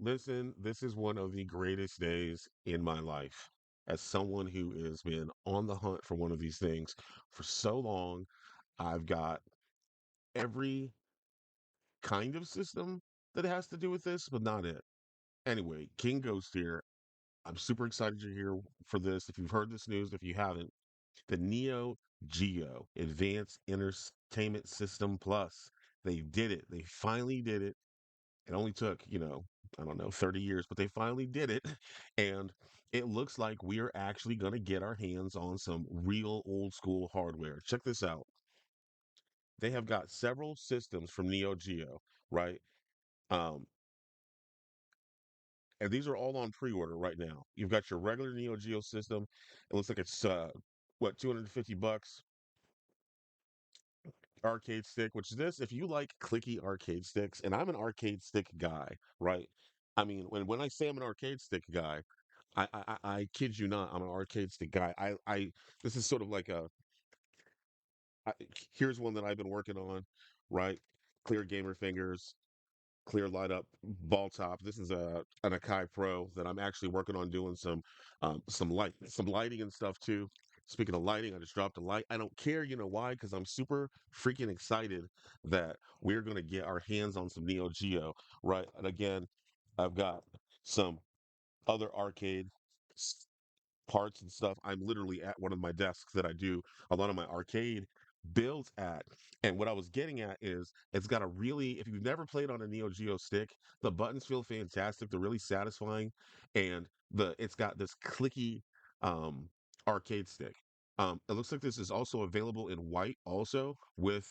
Listen, this is one of the greatest days in my life. As someone who has been on the hunt for one of these things for so long, I've got every kind of system that has to do with this, but not it. Anyway, King Ghost here. I'm super excited you're here for this. If you've heard this news, if you haven't, the Neo Geo Advanced Entertainment System Plus. They did it. They finally did it. It only took, I don't know, 30 years, but they finally did it. And it looks like we are actually going to get our hands on some real old school hardware. Check this out. They have got several systems from Neo Geo, right? Um, and these are all on pre-order right now. You've got your regular Neo Geo system. It looks like it's what, $250 arcade stick, which this, if you like clicky arcade sticks, and I'm an arcade stick guy, right? I mean, when I say I'm an arcade stick guy, I kid you not, I'm an arcade stick guy. This is sort of like I, here's one that I've been working on, right? Clear gamer fingers, clear light up ball top. This is an Akai Pro that I'm actually working on doing some lighting and stuff too. Speaking of lighting, I just dropped a light. I don't care, you know why? Because I'm super freaking excited that we're gonna get our hands on some Neo Geo, right? And again, I've got some other arcade parts and stuff. I'm literally at one of my desks that I do a lot of my arcade builds at. And what I was getting at is it's got a really, if you've never played on a Neo Geo stick, the buttons feel fantastic. They're really satisfying. And it's got this clicky um arcade stick. It looks like this is also available in white also with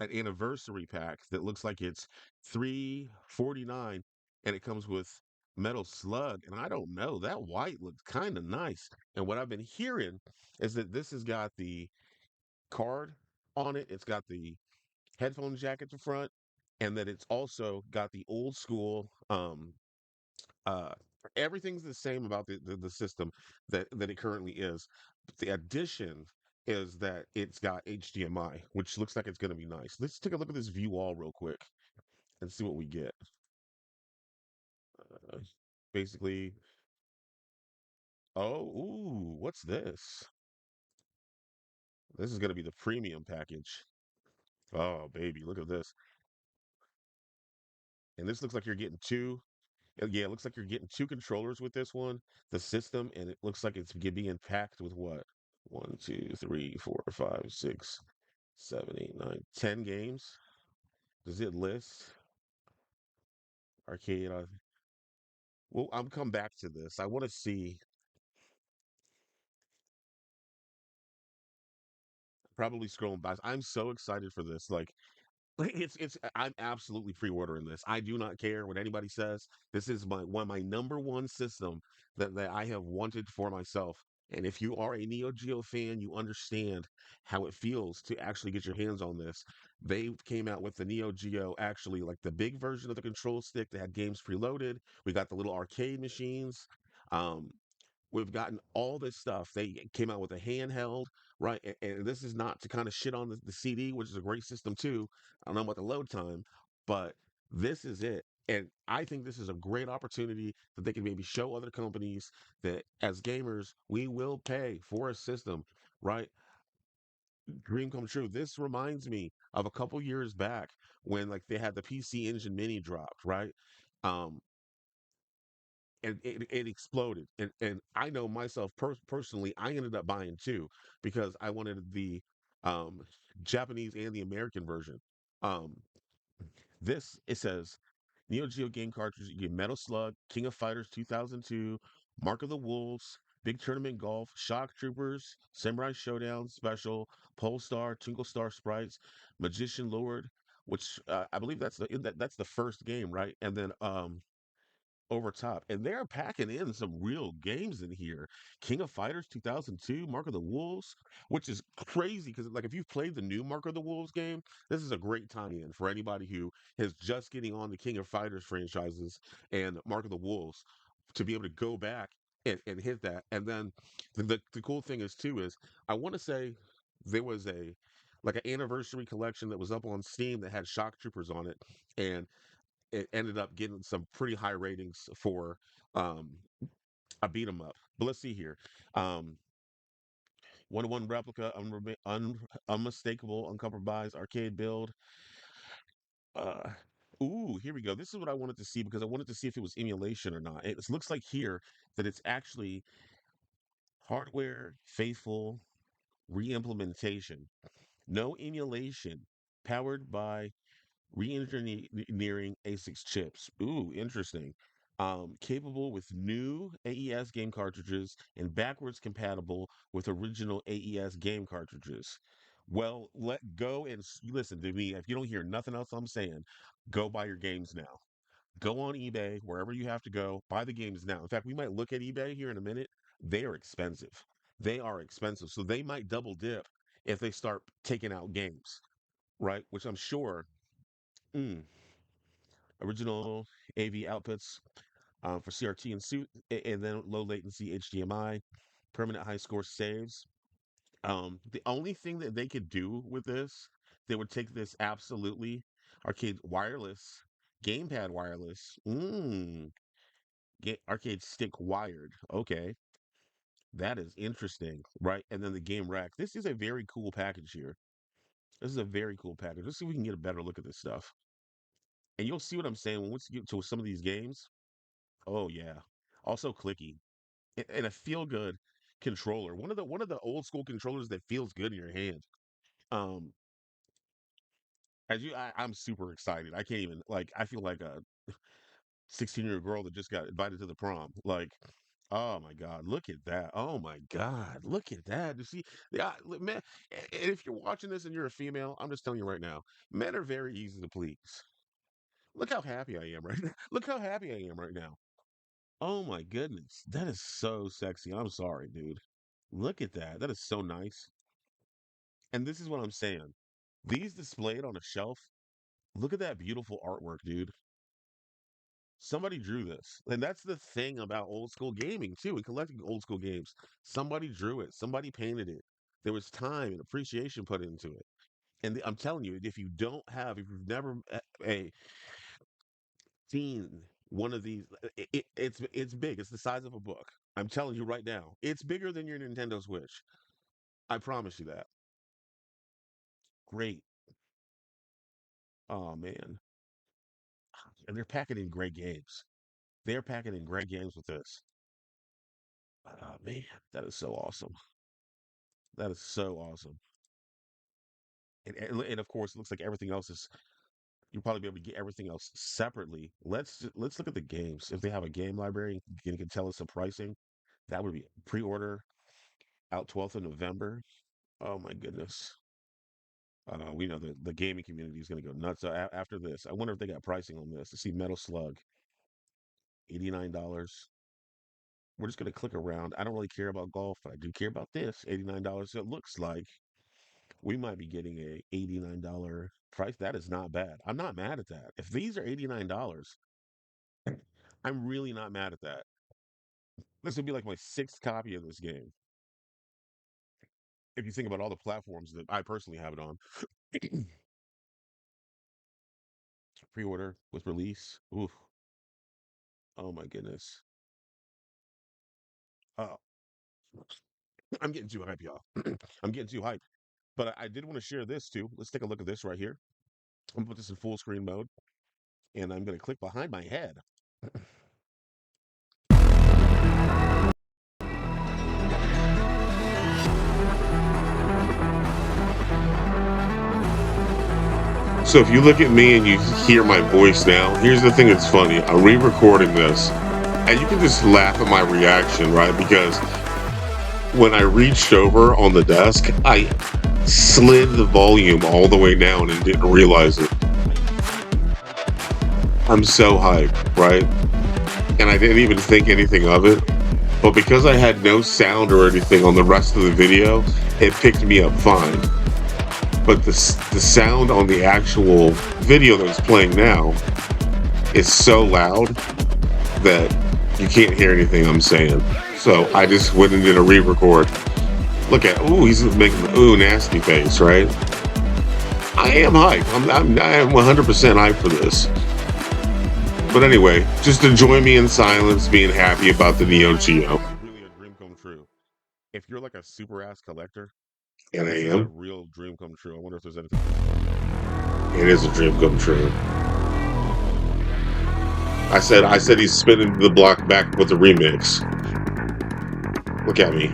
an anniversary pack that looks like it's 349 and it comes with metal slug, and I don't know, that white looks kind of nice. And what I've been hearing is that this has got the card on it, it's got the headphone jack at the front, and that it's also got the old school uh everything's the same about the system that it currently is. But the addition is that it's got HDMI, which looks like it's going to be nice. Let's take a look at this view wall real quick and see what we get. Uh, Basically, oh, ooh, what's this? This is going to be the premium package. Oh, baby, look at this. And this looks like you're getting two. Yeah, it looks like you're getting two controllers with this one, the system, and it looks like it's being packed with what? One, two, three, four, five, six, seven, eight, nine, 10 games. Does it list arcade? Well, I'm come back to this. I want to see. Probably scrolling by. I'm so excited for this. Like, it's I'm absolutely pre-ordering this. I do not care what anybody says. This is my number one system that I have wanted for myself. And if you are a Neo Geo fan, you understand how it feels to actually get your hands on this. They came out with the Neo Geo, actually, like the big version of the control stick that had games preloaded. We got the little arcade machines. Um, We've gotten all this stuff. They came out with a handheld, right? And this is not to kind of shit on the CD, which is a great system too. I don't know about the load time, but this is it. And I think this is a great opportunity that they can maybe show other companies that as gamers, we will pay for a system, right? Dream come true. This reminds me of a couple years back when like they had the PC Engine Mini dropped, right? Um, and it exploded. And I know myself personally, I ended up buying two because I wanted the um, Japanese and the American version. Um, this it says Neo Geo game cartridge. You get Metal Slug, King of Fighters 2002, Mark of the Wolves, Big Tournament Golf, Shock Troopers, Samurai Showdown Special, Polestar, Twinkle Star Sprites, Magician Lord, which I believe that's the first game, right? And then over top. And they're packing in some real games in here. King of Fighters 2002, Mark of the Wolves, which is crazy because, like, if you've played the new Mark of the Wolves game, this is a great time in for anybody who is just getting on the King of Fighters franchises and Mark of the Wolves to be able to go back and hit that. And then the cool thing is, too, is I want to say there was like an anniversary collection that was up on Steam that had Shock Troopers on it. And it ended up getting some pretty high ratings for um, a beat 'em up. But let's see here. Um, 1-to-1 replica, unmistakable, uncompromised arcade build. Uh, ooh, here we go. This is what I wanted to see because I wanted to see if it was emulation or not. It looks like here that it's actually hardware faithful re-implementation. No emulation. Powered by re-engineering ASICs chips. Ooh, interesting. Capable with new AES game cartridges and backwards compatible with original AES game cartridges. Well, let go and listen to me. If you don't hear nothing else I'm saying, go buy your games now. Go on eBay, wherever you have to go, buy the games now. In fact, we might look at eBay here in a minute. They are expensive. They are expensive. So they might double dip if they start taking out games, right? Which I'm sure. Mm, original AV outputs for CRT and suit, and then low latency HDMI, permanent high score saves. The only thing that they could do with this, they would take this absolutely arcade wireless, gamepad wireless, arcade stick wired. Okay, that is interesting, right? And then the game rack. This is a very cool package here. This is a very cool package. Let's see if we can get a better look at this stuff. And you'll see what I'm saying when once you get to some of these games. Oh yeah. Also clicky. And a feel good controller. One of the old school controllers that feels good in your hand. Um I'm super excited. I can't even like I feel like a 16-year-old girl that just got invited to the prom. Like, oh my God, look at that. Oh my God, look at that. You see, yeah, man, and if you're watching this and you're a female, I'm just telling you right now, men are very easy to please. Look how happy I am right now. Look how happy I am right now. Oh my goodness. That is so sexy. I'm sorry, dude. Look at that. That is so nice. And this is what I'm saying. These displayed on a shelf. Look at that beautiful artwork, dude. Somebody drew this. And that's the thing about old school gaming, too, and collecting old school games. Somebody drew it. Somebody painted it. There was time and appreciation put into it. And I'm telling you, if you've never seen one of these, it's big. It's the size of a book. I'm telling you right now, it's bigger than your Nintendo Switch. I promise you that. Great. Oh man, and they're packing in great games. They're packing in great games with this. Oh man, that is so awesome. That is so awesome. And of course, it looks like everything else is. You'll probably be able to get everything else separately. Let's look at the games. If they have a game library, you can tell us some pricing. That would be pre-order out 12th of November. Oh my goodness. We know the gaming community is going to go nuts after this. I wonder if they got pricing on this. To see Metal Slug, $89. We're just going to click around. I don't really care about golf, but I do care about this. $89. So it looks like we might be getting a $89 price. That is not bad. I'm not mad at that. If these are $89, I'm really not mad at that. This would be like my sixth copy of this game. If you think about all the platforms that I personally have it on. Pre-order with release. Oof. Oh my goodness. Oh, I'm getting too hype, y'all. I'm getting too hyped. But I did want to share this too. Let's take a look at this right here. I'm gonna put this in full screen mode, and I'm gonna click behind my head. So if you look at me and you hear my voice now, here's the thing that's funny. I'm re-recording this, and you can just laugh at my reaction, right? Because when I reached over on the desk, I slid the volume all the way down and didn't realize it. I'm so hyped, right? And I didn't even think anything of it. But because I had no sound or anything on the rest of the video, it picked me up fine. But the sound on the actual video that's playing now is so loud that you can't hear anything I'm saying. So I just went and did a re-record. Look at, ooh, he's making the ooh nasty face, right? I am hyped. I am 100% hyped for this. But anyway, just to join me in silence, being happy about the Neo Geo. This is really a dream come true. If you're like a super ass collector, and this is a real dream come true. I wonder if there's anything. It is a dream come true. I said he's spinning the block back with the remix. Look at me.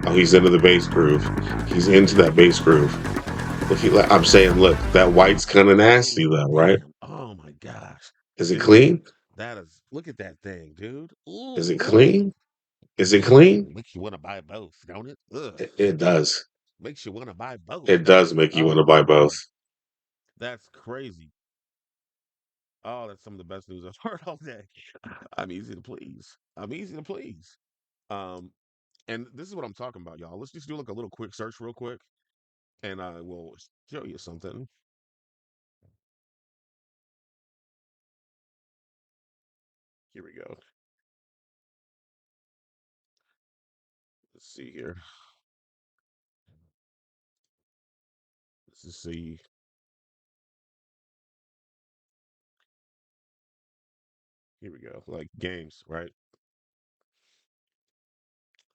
Oh, he's into the bass groove. He's into that bass groove. I'm saying, look, that white's kind of nasty though, right? Oh my gosh. Is it Dude, clean? that is look at that thing, dude. Is it Ooh. clean? Is it clean? Makes you want to buy both, don't it? Ugh. It does. Makes you want to buy both. It does make you want to Oh buy both. man. That's crazy. Oh, that's some of the best news I've heard all day. I'm easy to please. I'm easy to please. Um, and this is what I'm talking about, y'all. Let's just do like a little quick search real quick, and I will show you something. Here we go. Let's see here. Let's just see. Here we go. Like games, right?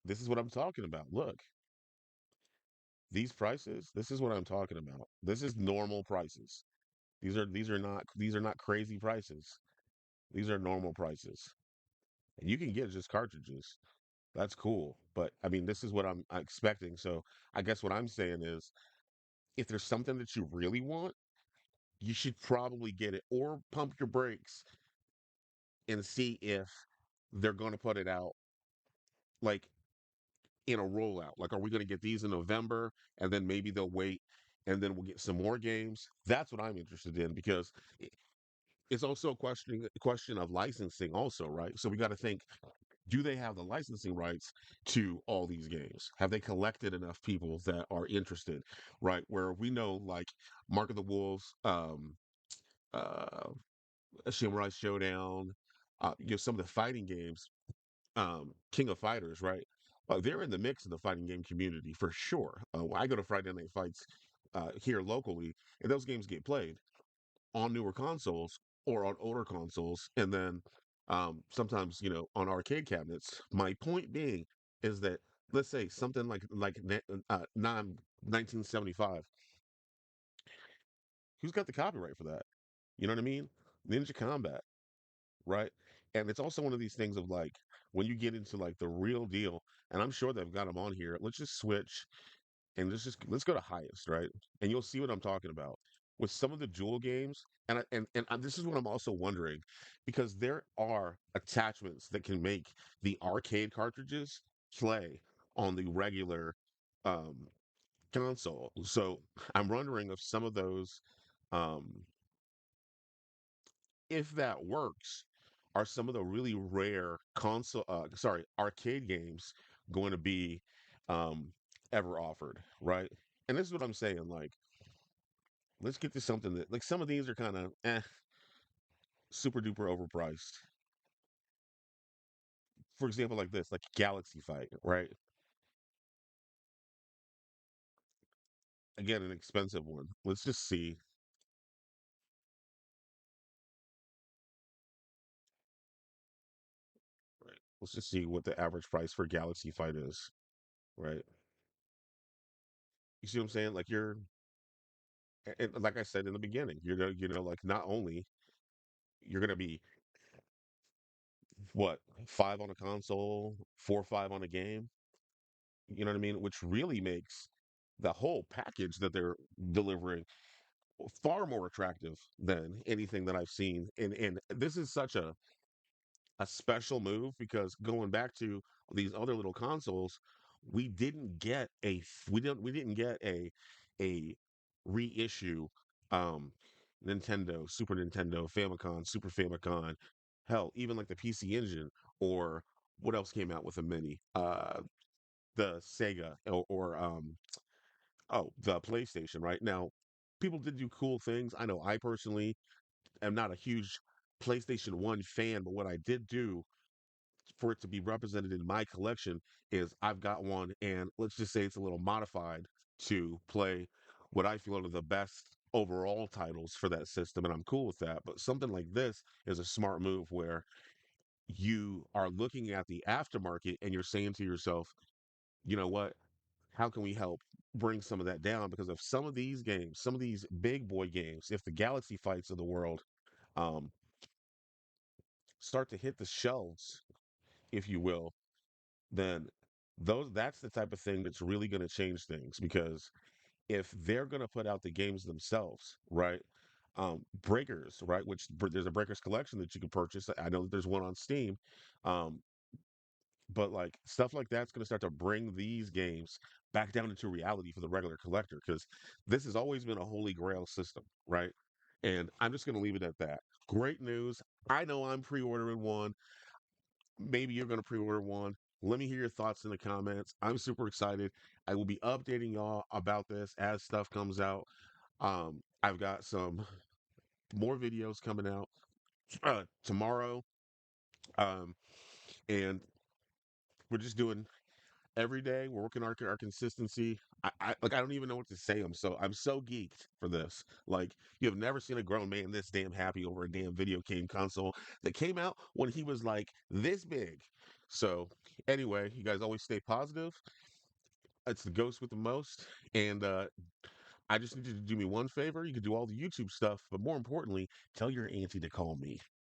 This is what I'm talking about. Look, these prices. This is what I'm talking about. This is normal prices. These are not crazy prices. These are normal prices. And you can get just cartridges. That's cool. But I mean, this is what I'm expecting. So I guess what I'm saying is if there's something that you really want, you should probably get it or pump your brakes and see if they're going to put it out like in a rollout. Like, are we going to get these in November and then maybe they'll wait and then we'll get some more games? That's what I'm interested in because it's also a question of licensing also, right? So we got to think, do they have the licensing rights to all these games? Have they collected enough people that are interested, right? Where we know like Mark of the Wolves, uh Samurai Showdown, some of the fighting games, King of Fighters, right? They're in the mix of the fighting game community for sure. I go to Friday Night Fights here locally, and those games get played on newer consoles or on older consoles, and then sometimes on arcade cabinets. My point being is that let's say something like 1975. Who's got the copyright for that? You know what I mean? Ninja Combat, right? And it's also one of these things of like when you get into like the real deal, and I'm sure they've got them on here. Let's just switch and let's go to highest, right? And you'll see what I'm talking about with some of the dual games. This is what I'm also wondering because there are attachments that can make the arcade cartridges play on the regular um, console. So I'm wondering if some of those, um, if that works, are some of the really rare arcade games going to be um, ever offered, right? And this is what I'm saying. Like, let's get to something that, like, some of these are kind of super duper overpriced. For example, like this, like Galaxy Fight, right? Again, an expensive one. Let's just see, right? Let's just see what the average price for Galaxy Fight is, right? You see what I'm saying? Like, and like I said in the beginning, like not only you're gonna be what 5 on a console, 4 or 5 on a game. You know what I mean? Which really makes the whole package that they're delivering far more attractive than anything that I've seen. And this is such a special move because going back to these other little consoles, we didn't get a reissue um Nintendo, Super Nintendo, Famicom, Super Famicom, hell, even like the PC Engine or what else came out with a mini? The Sega the PlayStation, right? Now, people did do cool things. I know I personally am not a huge PlayStation 1 fan, but what I did do for it to be represented in my collection is I've got one, and let's just say it's a little modified to play what I feel are the best. overall titles for that system, and I'm cool with that. But something like this is a smart move where you are looking at the aftermarket and you're saying to yourself, you know what? How can we help bring some of that down? Because if some of these games, some of these big boy games, if the Galaxy Fights of the world um, start to hit the shelves, if you will, then that's the type of thing that's really going to change things. Because if they're going to put out the games themselves, right? Breakers, right? Which there's a Breakers collection that you can purchase. I know that there's one on Steam. Um, but like stuff like that's going to start to bring these games back down into reality for the regular collector, because this has always been a holy grail system, right? And I'm just going to leave it at that. Great news. I know I'm pre-ordering one. Maybe you're going to pre-order one. Let me hear your thoughts in the comments. I'm super excited. I will be updating y'all about this as stuff comes out. I've got some more videos coming out tomorrow. Um, and we're just doing every day. We're working our consistency. I don't even know what to say. I'm so geeked for this. Like, you have never seen a grown man this damn happy over a damn video game console that came out when he was like this big. So anyway, you guys always stay positive. It's the ghost with the most. And I just need you to do me one favor. You can do all the YouTube stuff, but more importantly, tell your auntie to call me.